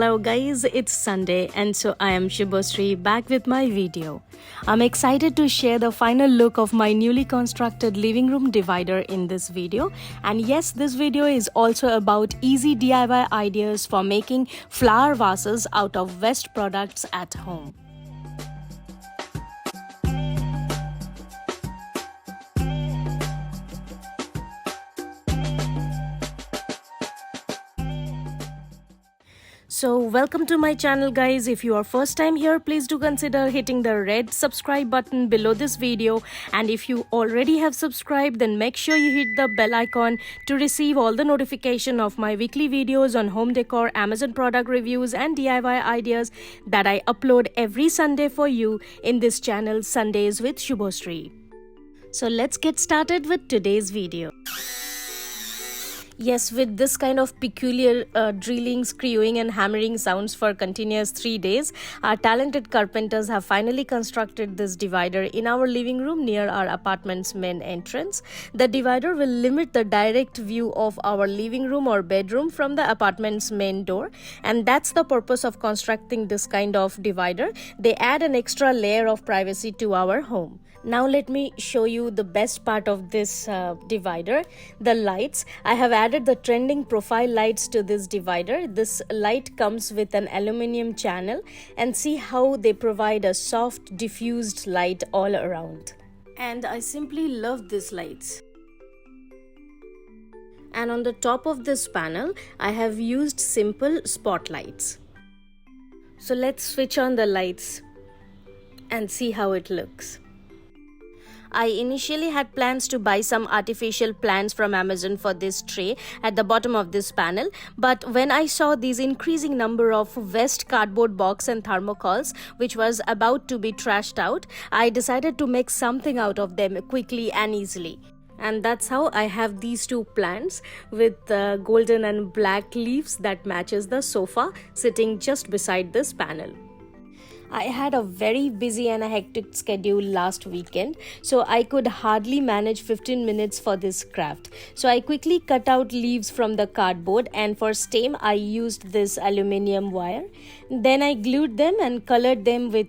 Hello guys, it's Sunday and so I am Shubhasree back with my video. I'm excited to share the final look of my newly constructed living room divider in this video. And yes, this video is also about easy DIY ideas for making flower vases out of waste products at home. So welcome to my channel guys. If you are first time here, please do consider hitting the red subscribe button below this video, and if you already have subscribed, then make sure you hit the bell icon to receive all the notification of my weekly videos on home decor, Amazon product reviews and DIY ideas that I upload every Sunday for you in this channel, Sundays with Shubhasree. So let's get started with today's video. Yes, with this kind of peculiar drilling, screwing and hammering sounds for continuous 3 days, our talented carpenters have finally constructed this divider in our living room near our apartment's main entrance. The divider will limit the direct view of our living room or bedroom from the apartment's main door, and that's the purpose of constructing this kind of divider. They add an extra layer of privacy to our home. Now let me show you the best part of this divider, the lights. I have added the trending profile lights to this divider. This light comes with an aluminum channel, and see how they provide a soft diffused light all around. And I simply love these lights. And on the top of this panel, I have used simple spotlights. So let's switch on the lights and see how it looks. I initially had plans to buy some artificial plants from Amazon for this tray at the bottom of this panel, but when I saw these increasing number of waste cardboard box and thermocols which was about to be trashed out, I decided to make something out of them quickly and easily. And that's how I have these two plants with golden and black leaves that matches the sofa sitting just beside this panel. I had a very busy and a hectic schedule last weekend, so I could hardly manage 15 minutes for this craft. So I quickly cut out leaves from the cardboard, and for stem I used this aluminium wire. Then I glued them and colored them with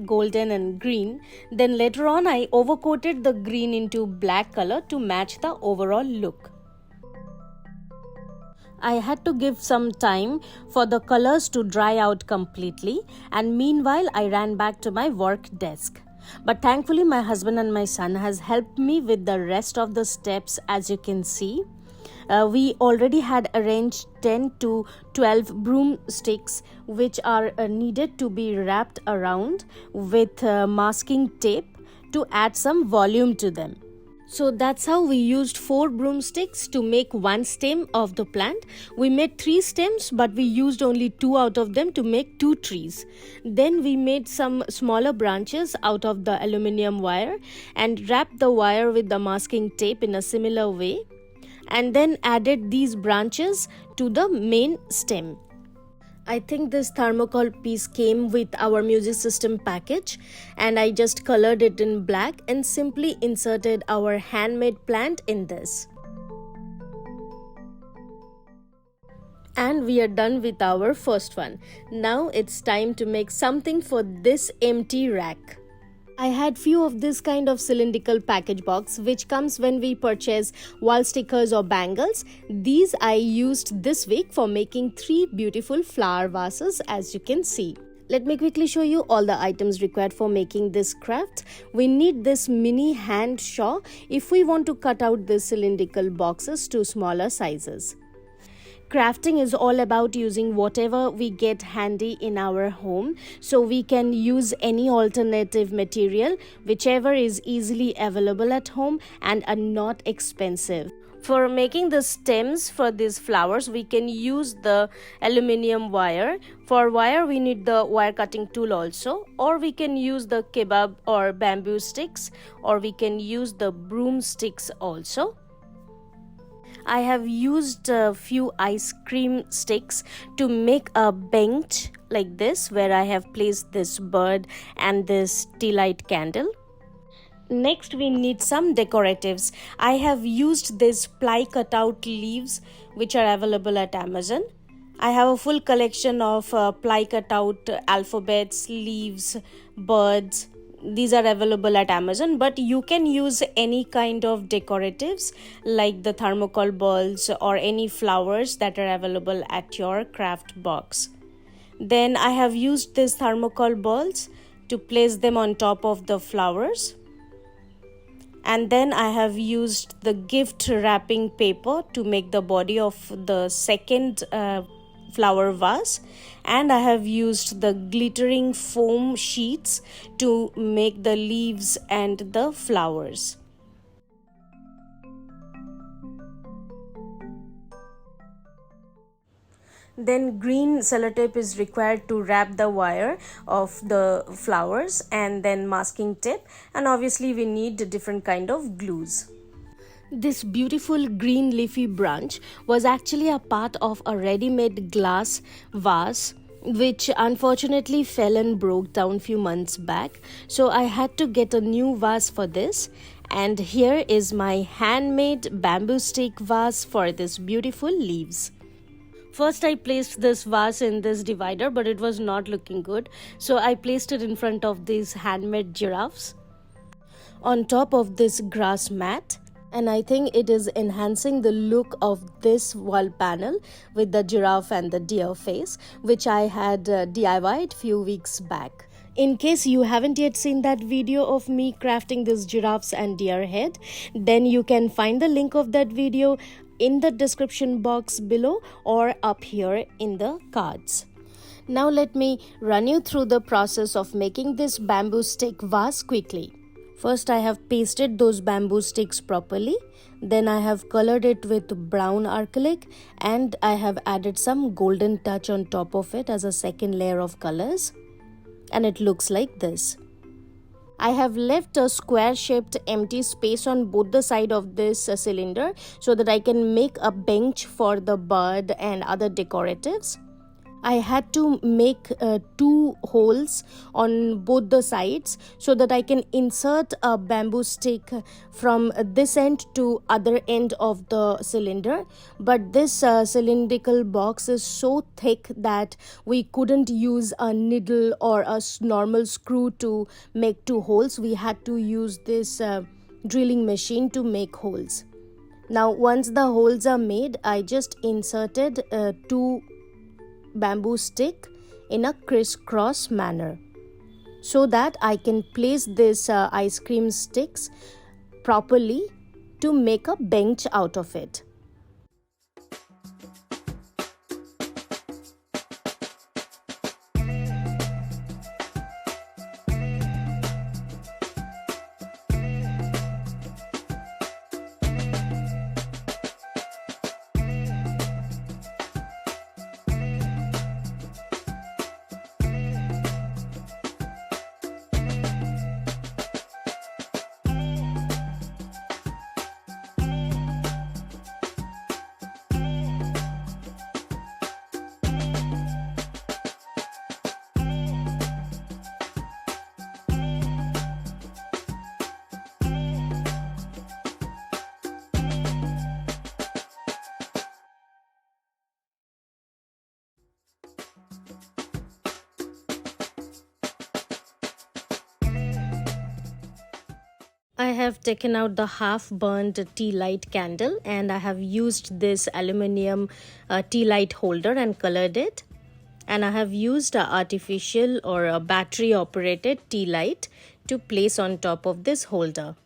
golden and green. Then later on I overcoated the green into black color to match the overall look. I had to give some time for the colors to dry out completely, and meanwhile I ran back to my work desk. But thankfully my husband and my son has helped me with the rest of the steps. As you can see, we already had arranged 10 to 12 broomsticks which are needed to be wrapped around with masking tape to add some volume to them. So that's how we used 4 broomsticks to make one stem of the plant. We made 3 stems, but we used only 2 out of them to make 2 trees. Then we made some smaller branches out of the aluminium wire and wrapped the wire with the masking tape in a similar way, and then added these branches to the main stem. I think this thermocol piece came with our music system package, and I just colored it in black and simply inserted our handmade plant in this. And we are done with our first one. Now it's time to make something for this empty rack. I had few of this kind of cylindrical package box which comes when we purchase wall stickers or bangles. These I used this week for making 3 beautiful flower vases, as you can see. Let me quickly show you all the items required for making this craft. We need this mini hand saw if we want to cut out the cylindrical boxes to smaller sizes. Crafting is all about using whatever we get handy in our home, so we can use any alternative material whichever is easily available at home and are not expensive. For making the stems for these flowers, we can use the aluminium wire. For wire we need the wire cutting tool also, or we can use the kebab or bamboo sticks, or we can use the broomsticks also. I have used a few ice cream sticks to make a bench like this, where I have placed this bird and this tea light candle. Next we need some decoratives. I have used this ply cutout leaves which are available at Amazon. I have a full collection of ply cutout alphabets, leaves, birds. These are available at Amazon, but you can use any kind of decoratives like the thermocol balls or any flowers that are available at your craft box. Then I have used these thermocol balls to place them on top of the flowers. And then I have used the gift wrapping paper to make the body of the second flower vase, and I have used the glittering foam sheets to make the leaves and the flowers. Then green sellotape is required to wrap the wire of the flowers, and then masking tape, and obviously we need different kind of glues. This beautiful green leafy branch was actually a part of a ready-made glass vase which unfortunately fell and broke down few months back. So I had to get a new vase for this, and here is my handmade bamboo stick vase for this beautiful leaves. First I placed this vase in this divider, but it was not looking good, so I placed it in front of these handmade giraffes on top of this grass mat. And I think it is enhancing the look of this wall panel with the giraffe and the deer face, which I had DIYed few weeks back. In case you haven't yet seen that video of me crafting this giraffes and deer head, then you can find the link of that video in the description box below or up here in the cards. Now let me run you through the process of making this bamboo stick vase quickly. First I have pasted those bamboo sticks properly, then I have colored it with brown acrylic, and I have added some golden touch on top of it as a second layer of colors, and it looks like this. I have left a square shaped empty space on both the side of this cylinder so that I can make a bench for the bird and other decoratives. I had to make 2 holes on both the sides so that I can insert a bamboo stick from this end to other end of the cylinder. But this cylindrical box is so thick that we couldn't use a needle or a normal screw to make 2 holes. We had to use this drilling machine to make holes. Now once the holes are made, I just inserted 2 bamboo stick in a crisscross manner so that I can place this ice cream sticks properly to make a bench out of it. I have taken out the half burned tea light candle, and I have used this aluminium tea light holder and colored it. And I have used an artificial or a battery operated tea light to place on top of this holder.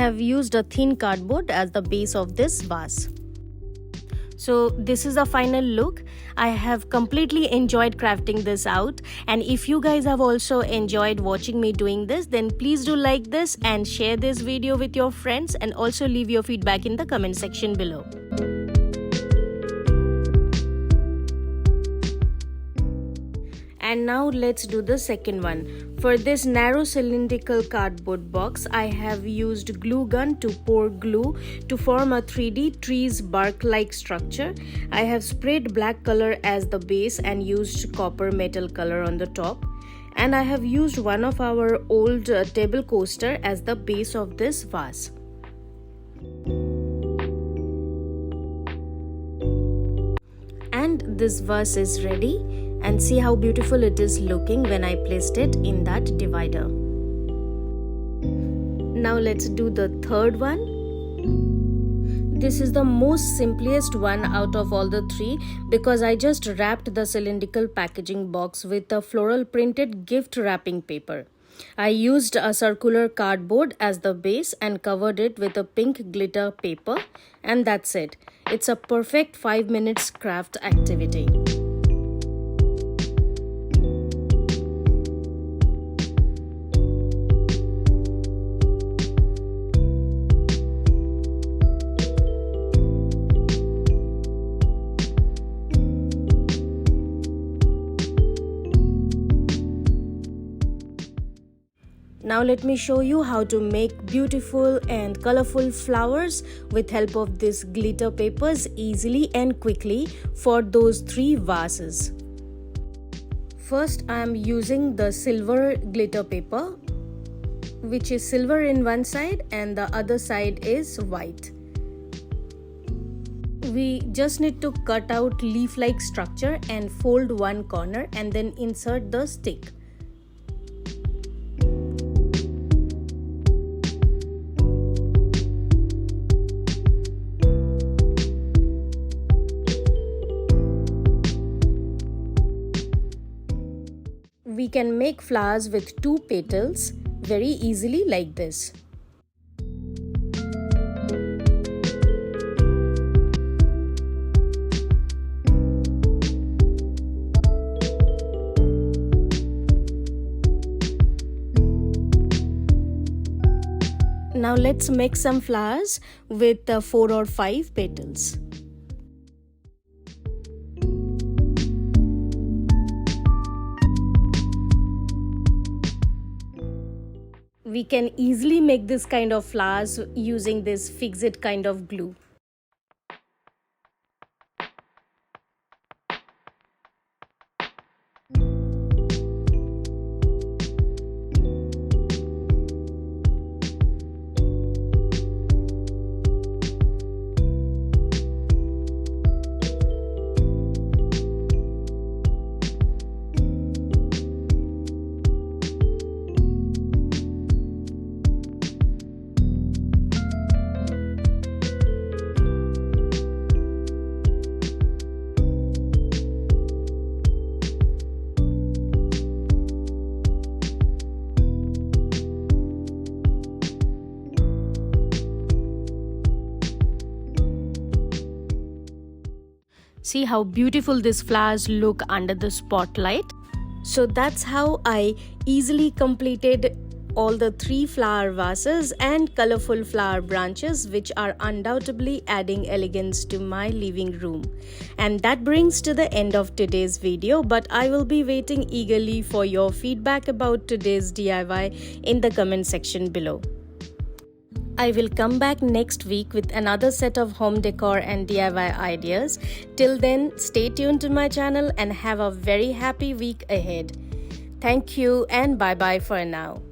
have used a thin cardboard as the base of this vase. So this is the final look. I have completely enjoyed crafting this out, and if you guys have also enjoyed watching me doing this, then please do like this and share this video with your friends, and also leave your feedback in the comment section below. And now let's do the second one. For this narrow cylindrical cardboard box, I have used glue gun to pour glue to form a 3D tree's bark-like structure. I have sprayed black color as the base and used copper metal color on the top. And I have used one of our old table coaster as the base of this vase. And this vase is ready. And see how beautiful it is looking when I placed it in that divider. Now let's do the third one. This is the most simplest one out of all the three because I just wrapped the cylindrical packaging box with a floral printed gift wrapping paper. I used a circular cardboard as the base and covered it with a pink glitter paper, and that's it. It's a perfect 5 minutes craft activity. Now let me show you how to make beautiful and colorful flowers with help of this glitter papers easily and quickly for those three vases. First, I am using the silver glitter paper, which is silver in one side and the other side is white. We just need to cut out leaf-like structure and fold one corner and then insert the stick. We can make flowers with 2 petals very easily like this. Now let's make some flowers with 4 or 5 petals. We can easily make this kind of flowers using this fix-it kind of glue. See how beautiful these flowers look under the spotlight. So that's how I easily completed all the 3 flower vases and colorful flower branches, which are undoubtedly adding elegance to my living room. And that brings to the end of today's video, but I will be waiting eagerly for your feedback about today's DIY in the comment section below. I will come back next week with another set of home decor and DIY ideas. Till then, stay tuned to my channel and have a very happy week ahead. Thank you and bye bye for now.